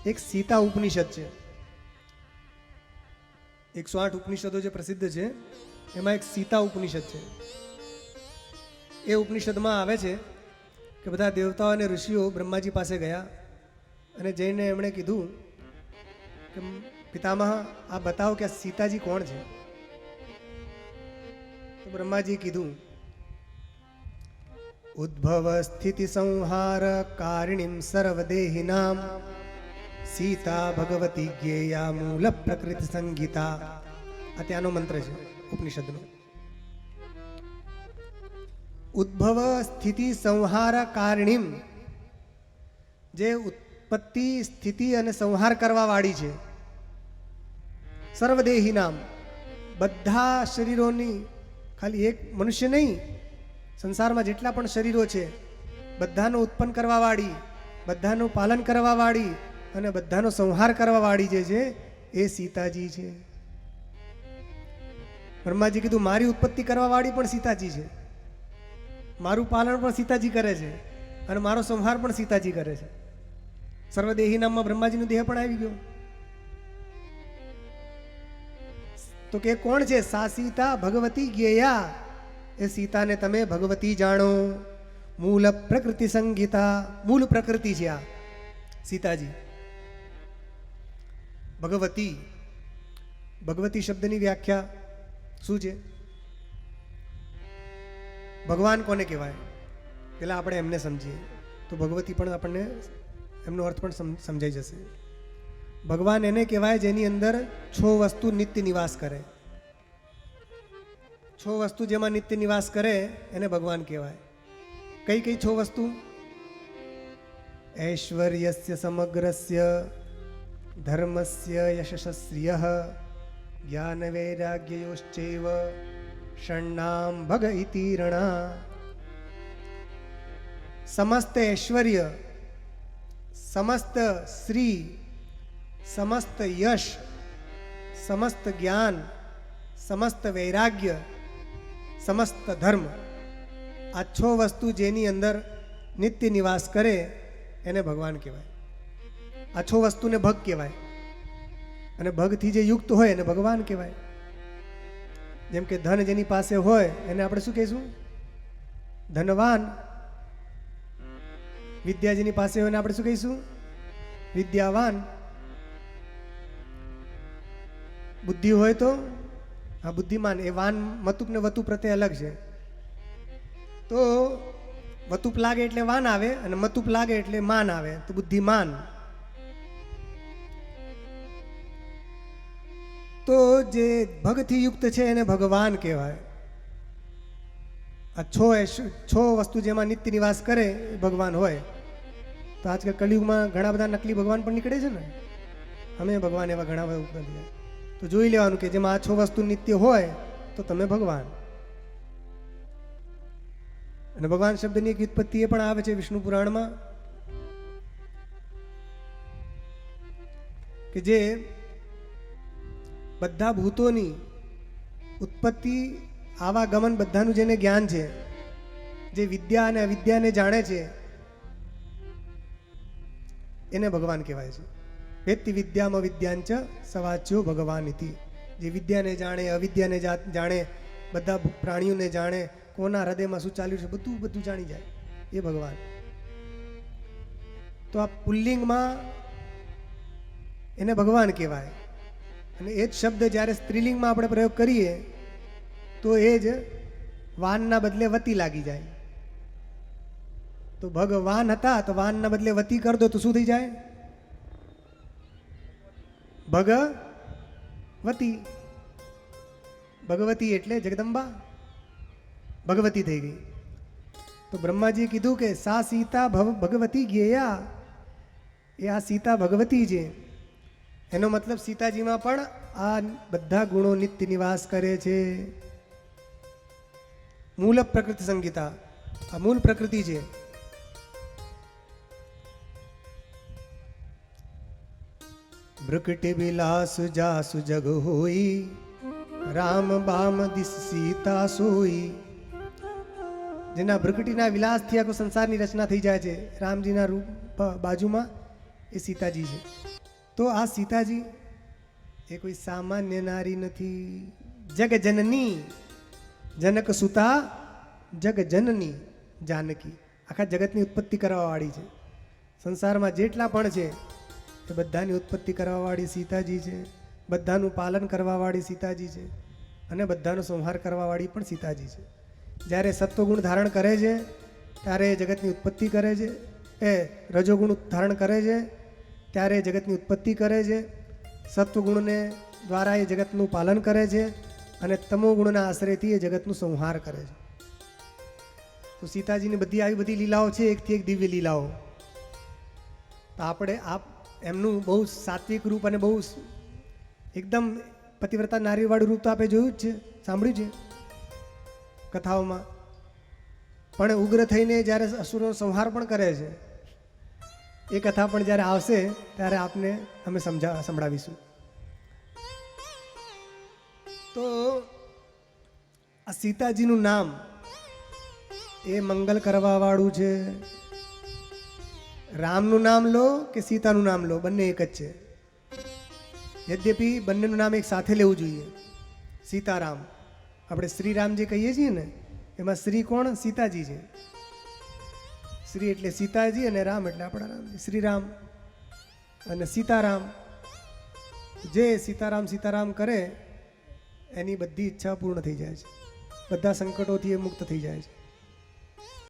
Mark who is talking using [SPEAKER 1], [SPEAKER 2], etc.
[SPEAKER 1] એક સીતા ઉપનિષદ છે. 108 ઉપનિષદો જે પ્રસિદ્ધ છે એમાં એક સીતા ઉપનિષદ છે. એ ઉપનિષદમાં આવે છે કે બધા દેવતાઓ અને ઋષિઓ બ્રહ્માજી પાસે ગયા અને જઈને એમણે કીધું કે પિતામહ આ બતાવો કે આ સીતાજી કોણ છે. તો બ્રહ્માજી કીધું ઉદ્ભવ સ્થિતિ સંહાર કારિણીમ સર્વદેહિનામ સીતા ભગવતી જ્ઞેયા મૂલ પ્રકૃતિ સંગીતા. આ ત્યાંનો મંત્ર છે ઉપનિષદનો. ઉદ્ભવ સ્થિતિ સંહાર કારિણીમ, જે ઉત્પત્તિ સ્થિતિ અને સંહાર કરવા વાળી છે. સર્વદેહી નામ, બધા શરીરોની, ખાલી એક મનુષ્ય નહીં, સંસારમાં જેટલા પણ શરીરો છે બધાનું ઉત્પન્ન કરવા વાળી, બધાનું પાલન કરવા વાળી અને બધાનો સંહાર કરવા વાળી જે છે એ સીતાજી છે. બ્રહ્માજી કીધું મારી ઉત્પત્તિ કરવા વાળી પણ સીતાજી છે, મારું પાલન પણ સીતાજી કરે છે અને મારો સંહાર પણ સીતાજી કરે છે. સર્વદેહી નામમાં બ્રહ્માજીનો દેહ પણ આવી ગયો. તો કે કોણ છે? સા સીતા ભગવતી જ્ઞેયા, એ સીતાને તમે ભગવતી જાણો. મૂળ પ્રકૃતિ સંગીતા, મૂળ પ્રકૃતિ છે આ સીતાજી. ભગવતી, ભગવતી શબ્દની વ્યાખ્યા શું છે? ભગવાન કોને કહેવાય? પેલા આપણે એમને સમજીએ તો ભગવતી પણ આપણને એમનો અર્થ પણ સમજાઈ જશે. ભગવાન એને કહેવાય જેની અંદર 6 વસ્તુ નિત્ય નિવાસ કરે. 6 વસ્તુ જેમાં નિત્ય નિવાસ કરે એને ભગવાન કહેવાય. કઈ કઈ 6 વસ્તુ? ઐશ્વર્યસ્ય સમગ્રસ્ય, ધર્મસ્ય યશસ્શ્રિયઃ, જ્ઞાન વૈરાગ્યયોશ્ચૈવ, ષણ્ણામ ભગ ઇતિ રણા. સમસ્ત ઐશ્વર્ય, સમસ્ત શ્રી, સમસ્ત યશ, સમસ્ત જ્ઞાન, સમસ્ત વૈરાગ્ય, સમસ્ત ધર્મ, આ 6 વસ્તુ જેની અંદર નિત્ય નિવાસ કરે એને ભગવાન કહેવાય. આ 6 વસ્તુને ભગ કહેવાય અને ભગથી જે યુક્ત હોય એને ભગવાન કહેવાય. જેમ કે ધન જેની પાસે હોય એને આપણે શું કહીશું? ધનવાન. વિદ્યા જેની પાસે હોય એને આપણે શું કહીશું? વિદ્યાવાન. બુદ્ધિ હોય તો હા બુદ્ધિમાન. એ વાન મતુક ને વતુ પ્રત્યે અલગ છે. તો વતુપ લાગે એટલે વાન આવે અને મતુપ લાગે એટલે માન આવે, તો બુદ્ધિમાન. તો જે ભગથી યુક્ત છે એને ભગવાન કહેવાય. આ 6 વસ્તુ જેમાં નિત્ય નિવાસ કરે એ ભગવાન હોય. તો આજકાલ કલિયુગમાં ઘણા બધા નકલી ભગવાન પણ નીકળે છે ને. અમે ભગવાન એવા ઘણા બધા ઉપલબ્ધ થયા. તો જોઈ લેવાનું કે જેમાં આ 6 વસ્તુ નિત્ય હોય તો તમે ભગવાન. અને ભગવાન શબ્દની એક વ્યુત્પત્તિ એ પણ આવે છે વિષ્ણુ પુરાણમાં કે જે બધા ભૂતોની ઉત્પત્તિ, આવાગમન બધાનું જેને જ્ઞાન છે, જે વિદ્યા અને અવિદ્યાને જાણે છે એને ભગવાન કહેવાય છે. વેત્તિ વિદ્યામ અવિદ્યાંચ સવાચ્યો ભગવાન ઇતિ. જે વિદ્યાને જાણે, અવિદ્યાને જાણે, બધા પ્રાણીઓને જાણે, કોના હૃદયમાં શું ચાલ્યું છે બધું જાણી જાય એ ભગવાન. તો આ પુલ્લિંગમાં એને ભગવાન કહેવાય. અને એ જ શબ્દ જ્યારે સ્ત્રીલિંગમાં આપણે પ્રયોગ કરીએ તો એ જ વાનના બદલે વતી લાગી જાય. તો ભગવાન હતા તો વાનના બદલે વતી કર દો તો શું થઈ જાય? ભગવતી. ભગવતી એટલે જગદંબા, ભગવતી થઈ ગઈ. તો બ્રહ્માજીએ કીધું કે સા સીતા ભગવતી જ્ઞેયા, એ આ સીતા ભગવતી છે. એનો મતલબ સીતાજીમાં પણ આ બધા ગુણો નિત્ય નિવાસ કરે છે. મૂળ પ્રકૃતિ સંગીતા, આ મૂળ પ્રકૃતિ છે. ભ્રુકટી વિલાસ જાસુ જગ હોઈ, રામ બામ દિસ સીતા સોઈ. જેના ભ્રુકટીના વિલાસથી આખો સંસારની રચના થઈ જાય છે. રામજીના રૂપ બાજુમાં એ સીતાજી છે. તો આ સીતાજી એ કોઈ સામાન્ય નારી નથી. જગ જનની જનક સુતા જગ જનની જાનકી. આખા જગતની ઉત્પત્તિ કરવાવાળી છે. સંસારમાં જેટલા પણ છે એ બધાની ઉત્પત્તિ કરવાવાળી સીતાજી છે. બધાનું પાલન કરવાવાળી સીતાજી છે અને બધાનો સંહાર કરવાવાળી પણ સીતાજી છે. જ્યારે સત્વગુણ ધારણ કરે છે ત્યારે એ જગતની ઉત્પત્તિ કરે છે. એ રજોગુણ ધારણ કરે છે ત્યારે એ જગતની ઉત્પત્તિ કરે છે. સત્વગુણને દ્વારા એ જગતનું પાલન કરે છે અને તમોગુણના આશ્રયથી એ જગતનું સંહાર કરે છે. તો સીતાજીની બધી આવી બધી લીલાઓ છે, એકથી એક દિવ્ય લીલાઓ. તો આપણે એમનું બહુ સાત્વિક રૂપ અને બહુ એકદમ પતિવ્રતા નારીવાળું રૂપ તો આપણે જોયું જ છે, સાંભળ્યું છે કથાઓમાં. પણ ઉગ્ર થઈને જ્યારે અસુરનો સંહાર પણ કરે છે એ કથા પણ જ્યારે આવશે ત્યારે આપને અમે સંભળાવીશું. તો આ સીતાજીનું નામ એ મંગલ કરવાવાળું છે. રામનું નામ લો કે સીતાનું નામ લો, બંને એક જ છે. યદ્યપિ બંનેનું નામ એક સાથે લેવું જોઈએ. સીતારામ, આપણે શ્રીરામ જે કહીએ છીએ ને એમાં શ્રી કોણ? સીતાજી છે. શ્રી એટલે સીતાજી અને રામ એટલે આપણા રામજી. શ્રીરામ અને સીતારામ. જે સીતારામ સીતારામ કરે એની બધી ઈચ્છા પૂર્ણ થઈ જાય છે. બધા સંકટોથી એ મુક્ત થઈ જાય છે.